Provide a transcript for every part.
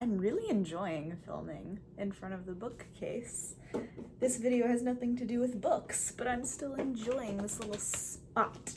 I'm really enjoying filming in front of the bookcase. This video has nothing to do with books, but I'm still enjoying this little spot.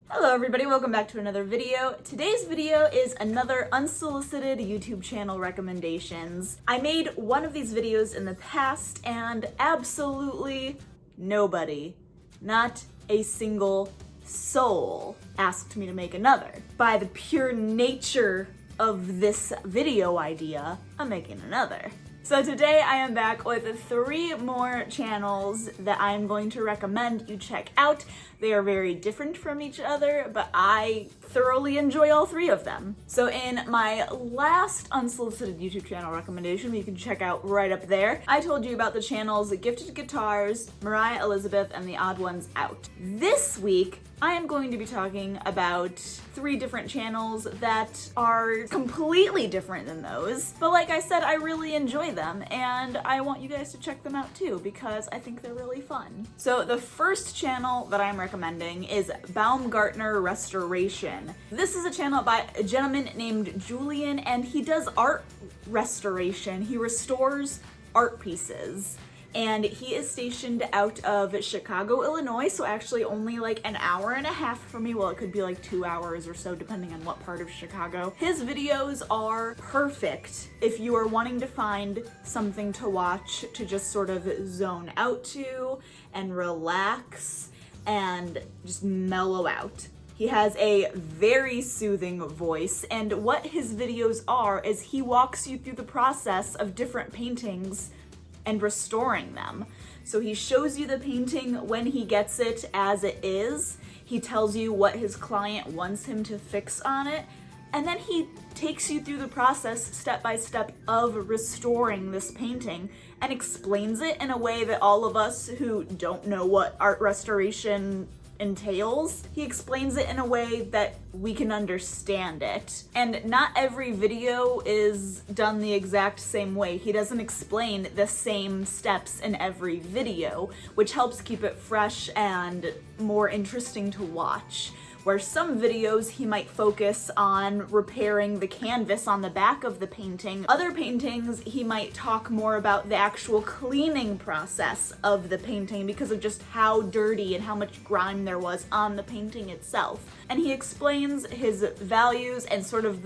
Hello everybody, welcome back to another video. Today's video is another unsolicited YouTube channel recommendations. I made one of these videos in the past and absolutely nobody, not a single soul, asked me to make another. By the pure nature of this video idea, I'm making another. So today I am back with 3 more channels that I'm going to recommend you check out. They are very different from each other, but I thoroughly enjoy all 3 of them. So in my last unsolicited YouTube channel recommendation, you can check out right up there, I told you about the channels Gifted Guitars, Mariah Elizabeth, and The Odd Ones Out. This week, I am going to be talking about 3 different channels that are completely different than those. But like I said, I really enjoy them and I want you guys to check them out too because I think they're really fun. So the first channel that I'm recommending is Baumgartner Restoration. This is a channel by a gentleman named Julian and he does art restoration. He restores art pieces. And he is stationed out of Chicago, Illinois, so actually only like an hour and a half from me. Well, it could be like 2 hours or so, depending on what part of Chicago. His videos are perfect if you are wanting to find something to watch to just sort of zone out to and relax and just mellow out. He has a very soothing voice, and what his videos are is he walks you through the process of different paintings and restoring them. So he shows you the painting when he gets it as it is. He tells you what his client wants him to fix on it. And then he takes you through the process step by step of restoring this painting and explains it in a way that all of us who don't know what art restoration entails, he explains it in a way that we can understand it. And not every video is done the exact same way. He doesn't explain the same steps in every video, which helps keep it fresh and more interesting to watch. Where some videos he might focus on repairing the canvas on the back of the painting. Other paintings he might talk more about the actual cleaning process of the painting because of just how dirty and how much grime there was on the painting itself. And he explains his values and sort of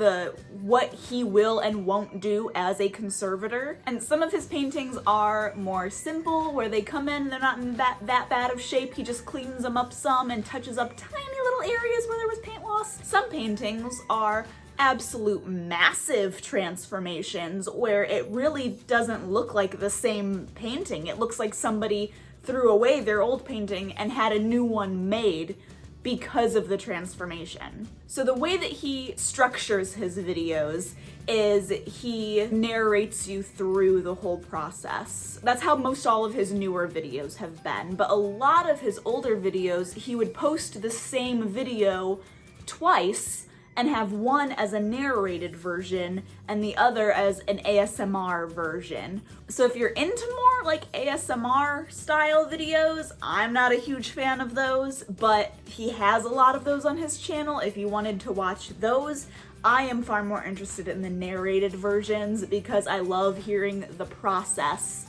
what he will and won't do as a conservator. And some of his paintings are more simple, where they come in, they're not in that bad of shape. He just cleans them up some and touches up tiny little areas where there was paint loss. Some paintings are absolute massive transformations where it really doesn't look like the same painting. It looks like somebody threw away their old painting and had a new one made because of the transformation. So the way that he structures his videos is he narrates you through the whole process. That's how most all of his newer videos have been, but a lot of his older videos, he would post the same video twice and have one as a narrated version and the other as an ASMR version. So if you're into more like ASMR style videos, I'm not a huge fan of those, but he has a lot of those on his channel. If you wanted to watch those, I am far more interested in the narrated versions because I love hearing the process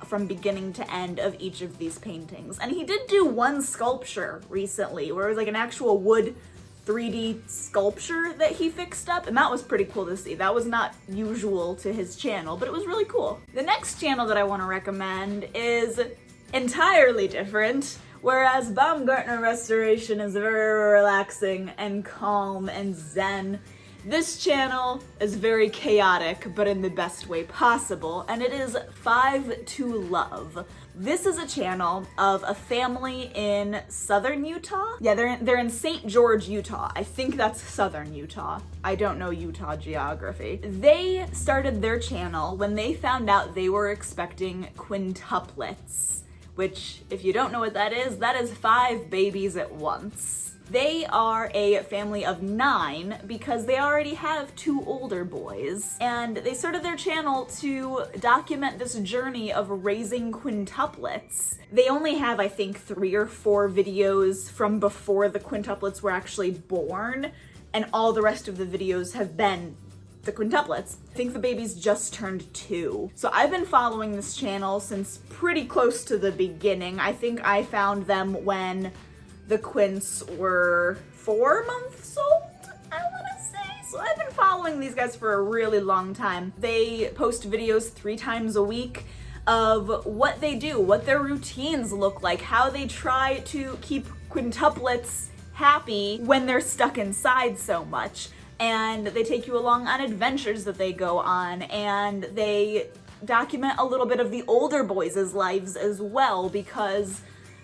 from beginning to end of each of these paintings. And he did do one sculpture recently where it was like an actual wood 3D sculpture that he fixed up, and that was pretty cool to see. That was not usual to his channel, but it was really cool. The next channel that I want to recommend is entirely different. Whereas Baumgartner Restoration is very relaxing and calm and zen, this channel is very chaotic, but in the best way possible, and it is 5 to Love. This is a channel of a family in southern Utah. Yeah, they're in St. George, Utah. I think that's southern Utah. I don't know Utah geography. They started their channel when they found out they were expecting quintuplets, which, if you don't know what that is 5 babies at once. They are a family of 9 because they already have 2 older boys, and they started their channel to document this journey of raising quintuplets. They only have, I think, 3 or 4 videos from before the quintuplets were actually born, and all the rest of the videos have been the quintuplets. I think the babies just turned 2. So I've been following this channel since pretty close to the beginning. I think I found them when the quints were 4 months old, I wanna say. So I've been following these guys for a really long time. They post videos 3 times a week of what they do, what their routines look like, how they try to keep quintuplets happy when they're stuck inside so much. And they take you along on adventures that they go on, and they document a little bit of the older boys' lives as well, because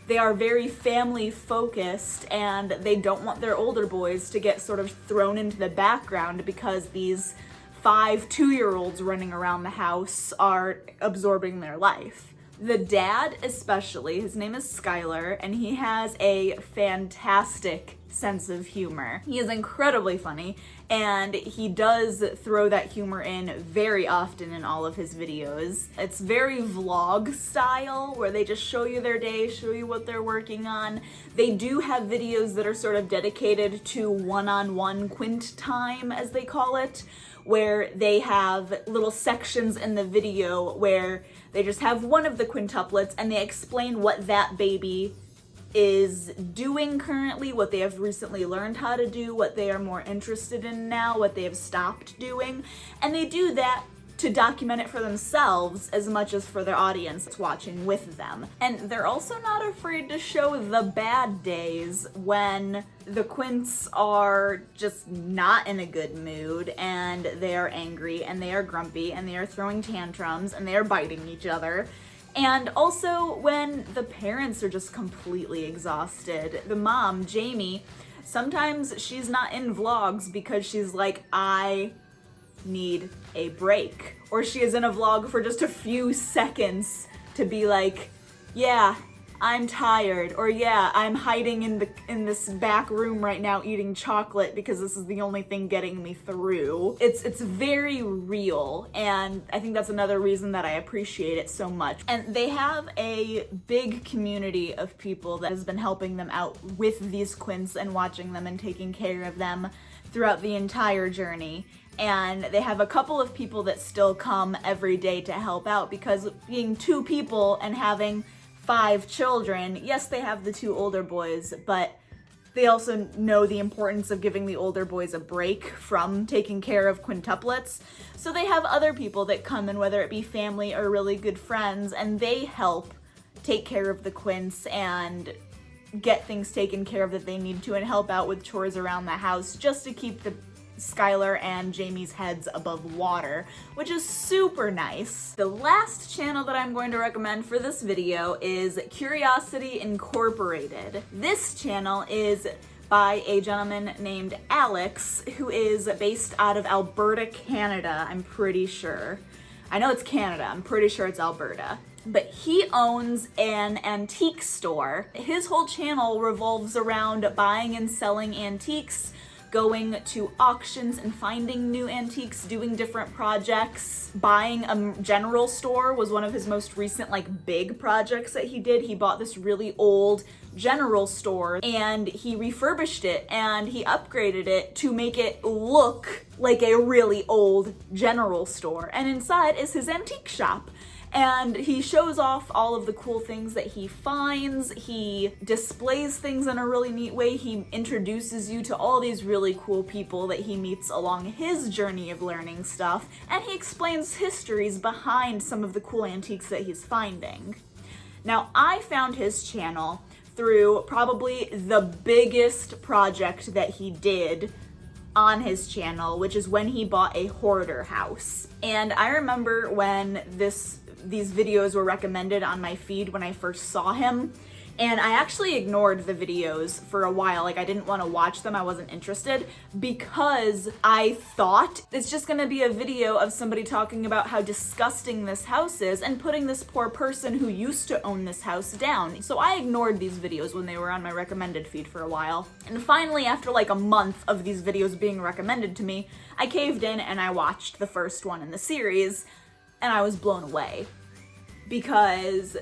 they are very family focused and they don't want their older boys to get sort of thrown into the background because these 5 2-year-olds running around the house are absorbing their life. The dad especially, his name is Skylar, and he has a fantastic sense of humor. He is incredibly funny, and he does throw that humor in very often in all of his videos. It's very vlog style, where they just show you their day, show you what they're working on. They do have videos that are sort of dedicated to one-on-one quint time, as they call it, where they have little sections in the video where they just have one of the quintuplets and they explain what that baby is doing currently, what they have recently learned how to do, what they are more interested in now, what they have stopped doing. And they do that to document it for themselves as much as for their audience that's watching with them. And they're also not afraid to show the bad days when the quints are just not in a good mood and they are angry and they are grumpy and they are throwing tantrums and they are biting each other. And also when the parents are just completely exhausted. The mom, Jamie, sometimes she's not in vlogs because she's like, I need a break. Or she is in a vlog for just a few seconds to be like, yeah, I'm tired, or yeah, I'm hiding in this back room right now eating chocolate because this is the only thing getting me through. It's very real, and I think that's another reason that I appreciate it so much. And they have a big community of people that has been helping them out with these quints and watching them and taking care of them throughout the entire journey. And they have a couple of people that still come every day to help out, because being 2 people and having 5 children, yes, they have the 2 older boys, but they also know the importance of giving the older boys a break from taking care of quintuplets. So they have other people that come in, whether it be family or really good friends, and they help take care of the quints and get things taken care of that they need to and help out with chores around the house just to keep the Skylar and Jamie's heads above water, which is super nice. The last channel that I'm going to recommend for this video is Curiosity Incorporated. This channel is by a gentleman named Alex, who is based out of Alberta, Canada, I'm pretty sure. I know it's Canada, I'm pretty sure it's Alberta. But he owns an antique store. His whole channel revolves around buying and selling antiques, going to auctions and finding new antiques, doing different projects. Buying a general store was one of his most recent big projects that he did. He bought this really old general store and he refurbished it and he upgraded it to make it look like a really old general store. And inside is his antique shop. And he shows off all of the cool things that he finds. He displays things in a really neat way. He introduces you to all these really cool people that he meets along his journey of learning stuff. And he explains histories behind some of the cool antiques that he's finding. Now, I found his channel through probably the biggest project that he did on his channel, which is when he bought a hoarder house. And I remember when these videos were recommended on my feed when I first saw him, and I actually ignored the videos for a while. I didn't want to watch them, I wasn't interested, because I thought it's just gonna be a video of somebody talking about how disgusting this house is and putting this poor person who used to own this house down. So I ignored these videos when they were on my recommended feed for a while. And finally, after a month of these videos being recommended to me, I caved in and I watched the first one in the series, and I was blown away. Because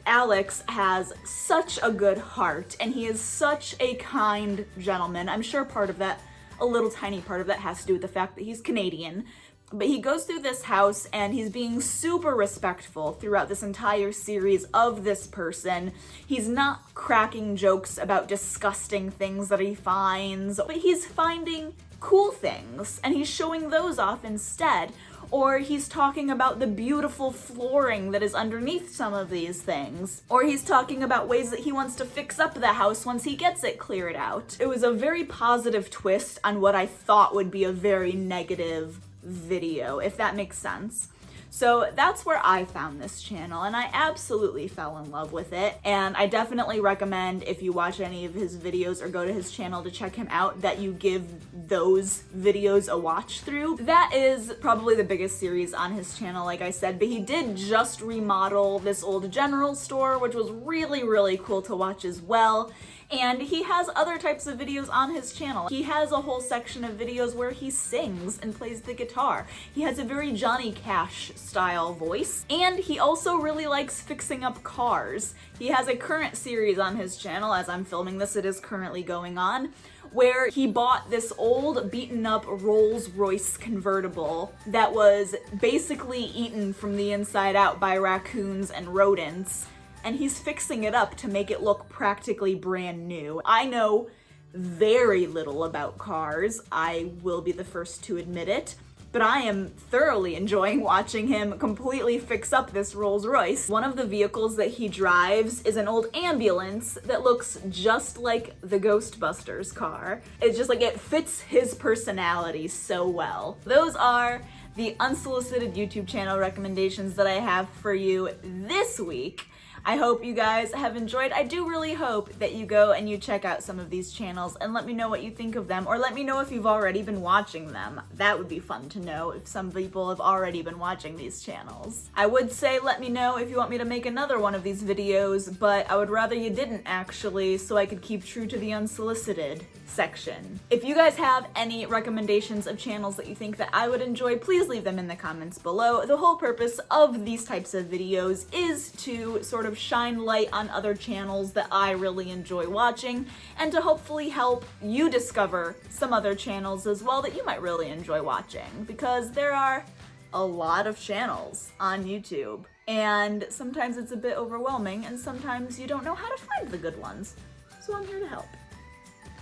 Alex has such a good heart and he is such a kind gentleman. I'm sure part of that a little tiny part of that has to do with the fact that he's Canadian. But he goes through this house and he's being super respectful throughout this entire series of this person. He's not cracking jokes about disgusting things that he finds, but he's finding cool things and he's showing those off instead. Or he's talking about the beautiful flooring that is underneath some of these things. Or he's talking about ways that he wants to fix up the house once he gets it cleared out. It was a very positive twist on what I thought would be a very negative video, if that makes sense. So that's where I found this channel, and I absolutely fell in love with it. And I definitely recommend, if you watch any of his videos or go to his channel to check him out, that you give those videos a watch through. That is probably the biggest series on his channel, like I said, but he did just remodel this old general store, which was really, really cool to watch as well. And he has other types of videos on his channel. He has a whole section of videos where he sings and plays the guitar. He has a very Johnny Cash style voice. And he also really likes fixing up cars. He has a current series on his channel. As I'm filming this, it is currently going on, where he bought this old beaten up Rolls-Royce convertible that was basically eaten from the inside out by raccoons and rodents. And he's fixing it up to make it look practically brand new. I know very little about cars, I will be the first to admit it, but I am thoroughly enjoying watching him completely fix up this Rolls-Royce. One of the vehicles that he drives is an old ambulance that looks just like the Ghostbusters car. It's just like it fits his personality so well. Those are the unsolicited YouTube channel recommendations that I have for you this week. I hope you guys have enjoyed. I do really hope that you go and you check out some of these channels and let me know what you think of them, or let me know if you've already been watching them. That would be fun to know if some people have already been watching these channels. I would say let me know if you want me to make another one of these videos, but I would rather you didn't actually, so I could keep true to the unsolicited section. If you guys have any recommendations of channels that you think that I would enjoy, please leave them in the comments below. The whole purpose of these types of videos is to sort of shine light on other channels that I really enjoy watching, and to hopefully help you discover some other channels as well that you might really enjoy watching, because there are a lot of channels on YouTube, and sometimes it's a bit overwhelming, and sometimes you don't know how to find the good ones. So I'm here to help.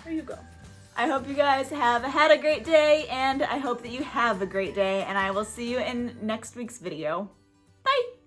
There you go. I hope you guys have had a great day, and I hope that you have a great day, and I will see you in next week's video. Bye!